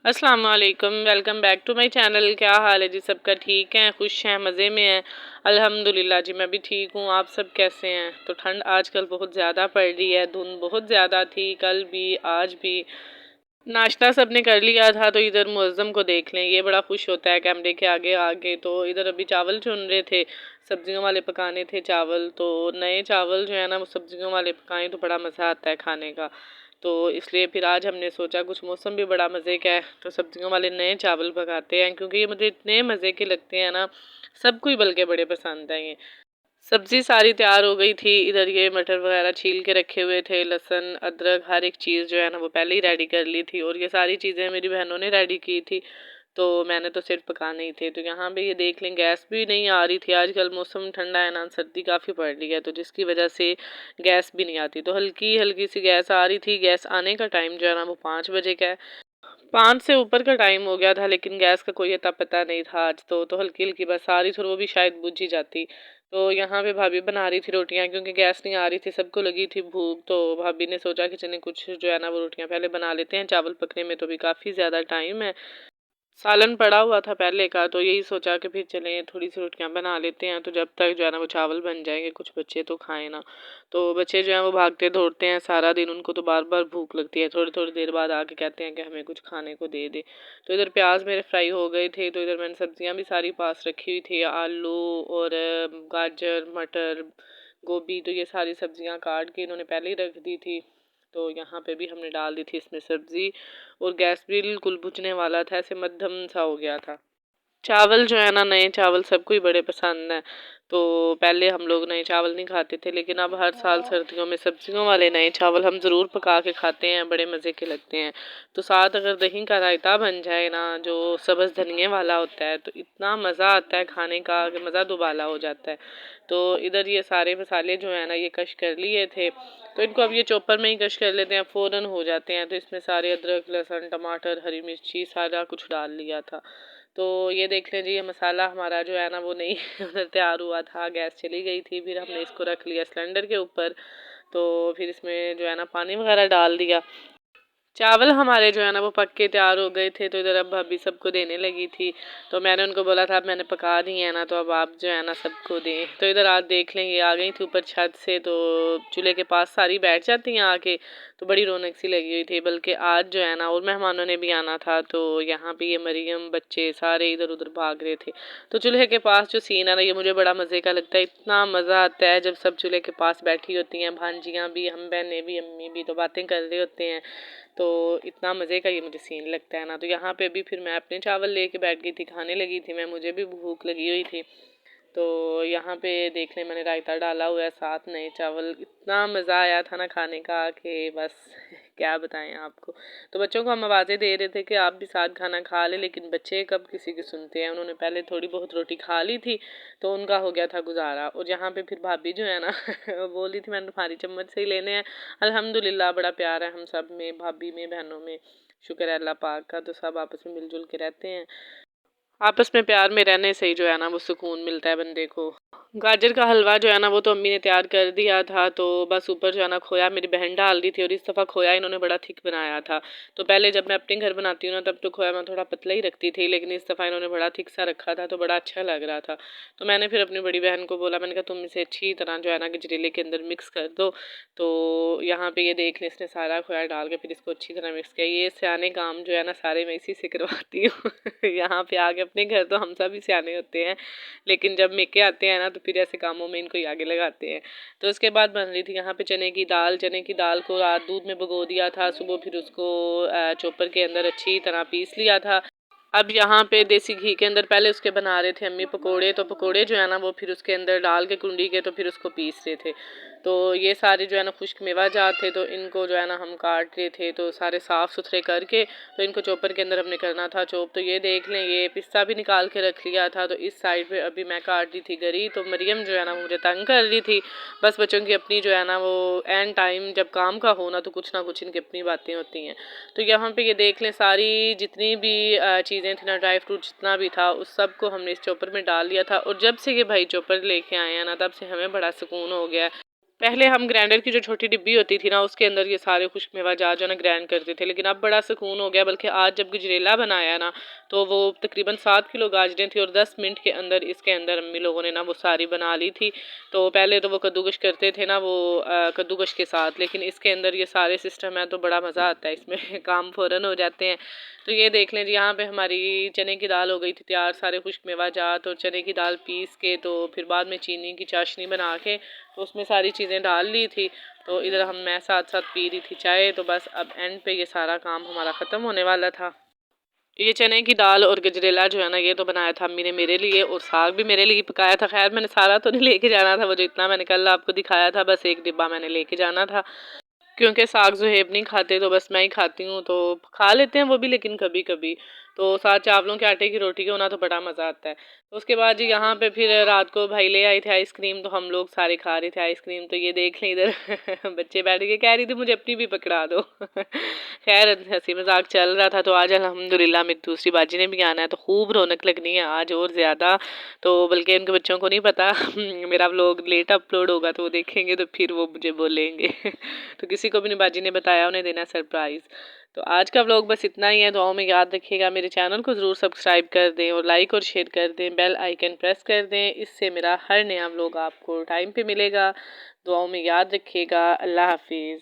अस्सलाम वालेकुम, welcome back to my channel. क्या हाल है जी? सबका ठीक है, खुश हैं, मज़े में हैं? अल्हम्दुलिल्लाह जी, मैं भी ठीक हूँ। आप सब कैसे हैं? तो ठंड आजकल बहुत ज़्यादा पड़ रही है, धुंध बहुत ज़्यादा थी, कल भी आज भी। नाश्ता सबने कर लिया था, तो इधर मुअज्जम को देख लें, ये बड़ा खुश होता है कैमरे के आगे आगे। तो इधर अभी चावल चुन रहे थे, सब्जियों वाले पकाने थे चावल। तो नए चावल जो है ना वो सब्जियों वाले पकाएं तो बड़ा मज़ा आता है खाने का। तो इसलिए फिर आज हमने सोचा कुछ मौसम भी बड़ा मज़े का है तो सब्जियों वाले नए चावल पकाते हैं, क्योंकि ये मुझे इतने मज़े के लगते हैं ना, सबको ही बल्कि बड़े पसंद हैं ये। सब्जी सारी तैयार हो गई थी, इधर ये मटर वगैरह छील के रखे हुए थे, लहसुन अदरक हर एक चीज़ जो है ना वो पहले ही रेडी कर ली थी, और ये सारी चीज़ें मेरी बहनों ने रेडी की थी। तो मैंने तो सिर्फ पकाने ही थे। तो यहाँ पे ये देख लें, गैस भी नहीं आ रही थी। आजकल मौसम ठंडा है ना, सर्दी काफ़ी पड़ रही है, तो जिसकी वजह से गैस भी नहीं आती। तो हल्की हल्की सी गैस आ रही थी। गैस आने का टाइम जो है ना वो 5 बजे का है। 5 से ऊपर का टाइम हो गया था, लेकिन गैस का कोई अता पता नहीं था आज। तो हल्की हल्की बस आ रही थी, और वो भी शायद बुझ ही जाती। तो यहाँ पे भाभी बना रही थी रोटियां, क्योंकि गैस नहीं आ रही थी, सबको लगी थी भूख। तो भाभी ने सोचा कि चलें कुछ जो है ना वो रोटियां पहले बना लेते हैं, चावल पकने में तो भी काफ़ी ज़्यादा टाइम है। सालन पड़ा हुआ था पहले का, तो यही सोचा कि फिर चलें थोड़ी सी रोटियां बना लेते हैं, तो जब तक जो है ना वो चावल बन जाएंगे कुछ बच्चे तो खाएं ना। तो बच्चे जो हैं वो भागते दौड़ते हैं सारा दिन, उनको तो बार बार भूख लगती है, थोड़ी थोड़ी देर बाद आके कहते हैं कि हमें कुछ खाने को दे दे। तो इधर प्याज मेरे फ्राई हो गए थे, तो इधर मैंने सब्जियां भी सारी पास रखी हुई थी, आलू और गाजर मटर गोभी। तो ये सारी सब्जियां काट के इन्होंने पहले ही रख दी थी। तो यहाँ पे भी हमने डाल दी थी इसमें सब्जी, और गैस बिल्कुल बुझने वाला था, ऐसे मध्यम सा हो गया था। चावल जो है ना, नए चावल सबको ही बड़े पसंद हैं। तो पहले हम लोग नए चावल नहीं खाते थे, लेकिन अब हर साल सर्दियों में सब्जियों वाले नए चावल हम ज़रूर पका के खाते हैं, बड़े मज़े के लगते हैं। तो साथ अगर दही का रायता बन जाए ना, जो सब्ज़ धनिए वाला होता है, तो इतना मज़ा आता है खाने का कि मज़ा दुबाला हो जाता है। तो इधर ये सारे मसाले जो है ना ये कश कर लिए थे, तो इनको अब ये चॉपर में ही कश कर लेते हैं, फ़ौरन हो जाते हैं। तो इसमें सारे अदरक लहसुन टमाटर हरी मिर्ची सारा कुछ डाल लिया था। तो ये देख लें जी, ये मसाला हमारा जो है ना वो नहीं उधर तैयार हुआ था, गैस चली गई थी। फिर हमने इसको रख लिया सिलेंडर के ऊपर। तो फिर इसमें जो है ना पानी वगैरह डाल दिया। चावल हमारे जो है ना वो पक के तैयार हो गए थे, तो इधर अब भाभी सबको देने लगी थी। तो मैंने उनको बोला था अब मैंने पका दी है ना, तो अब आप जो है ना सबको दें। तो इधर आज देख लें, ये आ गई थी ऊपर छत से, तो चूल्हे के पास सारी बैठ जाती हैं आके। तो बड़ी रौनक सी लगी हुई थी। बल्कि आज जो है ना और मेहमानों ने भी आना था, तो यहाँ पे ये मरियम बच्चे सारे इधर उधर भाग रहे थे। तो चूल्हे के पास जो सीन है ना, ये मुझे बड़ा मज़े का लगता है। इतना मज़ा आता है जब सब चूल्हे के पास बैठी होती हैं, भांजियाँ भी, हम बहनें भी, अम्मी भी, तो बातें कर रहे होते हैं। तो इतना मज़े का ये मुझे सीन लगता है ना। तो यहाँ पे भी फिर मैं अपने चावल लेके बैठ गई थी, खाने लगी थी मैं, मुझे भी भूख लगी हुई थी। तो यहाँ पे देख लें, मैंने रायता डाला हुआ है, साथ नए चावल। इतना मज़ा आया था ना खाने का कि बस क्या बताएं आपको। तो बच्चों को हम आवाज़ें दे रहे थे कि आप भी साथ खाना खा लें, लेकिन बच्चे कब किसी की सुनते हैं। उन्होंने पहले थोड़ी बहुत रोटी खा ली थी, तो उनका हो गया था गुजारा। और यहाँ पे फिर भाभी जो है ना बोली थी मैंने तुम्हारी चम्मच से ही लेने हैं। अल्हम्दुलिल्लाह बड़ा प्यार है हम सब में, भाभी में, बहनों में। शुक्र है अल्लाह पाक का। तो सब आपस में मिलजुल के रहते हैं। आपस में प्यार में रहने से ही जो है ना वो सुकून मिलता है बंदे को। गाजर का हलवा जो है ना वो तो अम्मी ने तैयार कर दिया था। तो बस ऊपर जो है ना खोया मेरी बहन डाल दी थी, और इस दफ़ा खोया इन्होंने बड़ा थिक बनाया था। तो पहले जब मैं अपने घर बनाती हूँ ना, तब तो खोया मैं थोड़ा पतला ही रखती थी, लेकिन इस दफ़ा इन्होंने बड़ा थिक सा रखा था, तो बड़ा अच्छा लग रहा था। तो मैंने फिर अपनी बड़ी बहन को बोला, मैंने कहा तुम इसे अच्छी तरह जो है ना गजरेले के अंदर मिक्स कर दो। तो यहाँ पे ये देख लें, इसने सारा खोया डाल के फिर इसको अच्छी तरह मिक्स किया। ये सियाने काम जो है ना सारे मैं इसी से करवाती हूँ यहाँ पे आके अपने घर तो हम सब ही सियाने होते हैं, लेकिन जब मेके आते हैं ना तो फिर ऐसे कामों में इनको ही आगे लगाते हैं। तो उसके बाद बन रही थी यहाँ पे चने की दाल। चने की दाल को रात दूध में भिगो दिया था, सुबह फिर उसको चॉपर के अंदर अच्छी तरह पीस लिया था। अब यहाँ पे देसी घी के अंदर पहले उसके बना रहे थे अम्मी पकोड़े। तो पकोड़े जो है ना वो फिर उसके अंदर डाल के कुंडी के, तो फिर उसको पीस रहे थे। तो ये सारे जो है ना खुश्क मेवा जात थे, तो इनको जो है ना हम काट रहे थे, तो सारे साफ़ सुथरे करके तो इनको चॉपर के अंदर हमने करना था चॉप। तो ये देख लें, ये पिस्ता भी निकाल के रख लिया था। तो इस साइड पे अभी मैं काट रही थी गरी। तो मरियम जो है ना मुझे तंग कर रही थी। बस बच्चों की अपनी जो है ना वो एंड टाइम जब काम का हो ना, तो कुछ ना कुछ इनकी अपनी बातें होती हैं। तो यहाँ पे ये देख लें, सारी जितनी भी चीज़ें थी ना, ड्राई फ्रूट जितना भी था, उस सब को हमने इस चॉपर में डाल लिया था। और जब से ये भाई चॉपर लेके आए हैं ना, तब से हमें बड़ा सुकून हो गया है। पहले हम ग्राइंडर की जो छोटी डिब्बी होती थी ना, उसके अंदर ये सारे खुश्क मेवाजात जो है ना ग्राइंड करते थे, लेकिन अब बड़ा सुकून हो गया। बल्कि आज जब गजरेला बनाया ना, तो वो तकरीबन 7 किलो गाजरें थी और 10 मिनट के अंदर इसके अंदर अम्मी लोगों ने ना वो सारी बना ली थी। तो पहले तो वो कद्दूकश करते थे ना, वो कद्दूकश के साथ, लेकिन इसके अंदर ये सारे सिस्टम है तो बड़ा मज़ा आता है इसमें काम फ़ौरन हो जाते हैं। तो ये देख लें जी, यहाँ पे हमारी चने की दाल हो गई थी तैयार, सारे खुश्क मेवाजात और चने की दाल पीस के, तो फिर बाद में चीनी की चाशनी बना के तो उसमें सारी चीज़ें डाल ली थी। तो इधर मैं साथ साथ पी रही थी चाय। तो बस अब एंड पे ये सारा काम हमारा ख़त्म होने वाला था। ये चने की दाल और गजरेला जो है ना, ये तो बनाया था अम्मी ने मेरे लिए, और साग भी मेरे लिए पकाया था। खैर मैंने सारा तो नहीं लेके जाना था, वो जो इतना मैंने कल आपको दिखाया था बस एक डिब्बा मैंने लेके जाना था, क्योंकि साग ज़ुहेब नहीं खाते तो बस मैं ही खाती हूँ। तो खा लेते हैं वो भी, लेकिन कभी कभी। तो साथ चावलों के आटे की रोटी के होना तो बड़ा मज़ा आता है। तो उसके बाद जी यहाँ पे फिर रात को भाई ले आई थे आइसक्रीम, तो हम लोग सारे खा रहे थे आइसक्रीम। तो ये देख लें इधर बच्चे बैठ के कह रही थी मुझे अपनी भी पकड़ा दो खैर हंसी मजाक चल रहा था। तो आज अल्हम्दुलिल्लाह मेरी दूसरी बाजी ने भी आना है, तो खूब रौनक लगनी है आज और ज़्यादा। तो बल्कि उनके बच्चों को नहीं पता मेरा व्लॉग लेट अपलोड होगा, तो वो देखेंगे तो फिर वो मुझे बोलेंगे तो किसी को भी नहीं बाजी ने बताया, उन्हें देना सरप्राइज़। तो आज का व्लॉग बस इतना ही है। दुआओं में याद रखिएगा, मेरे चैनल को ज़रूर सब्सक्राइब कर दें और लाइक और शेयर कर दें, बेल आइकन प्रेस कर दें, इससे मेरा हर नया व्लॉग आपको टाइम पे मिलेगा। दुआओं में याद रखिएगा। अल्लाह हाफिज़।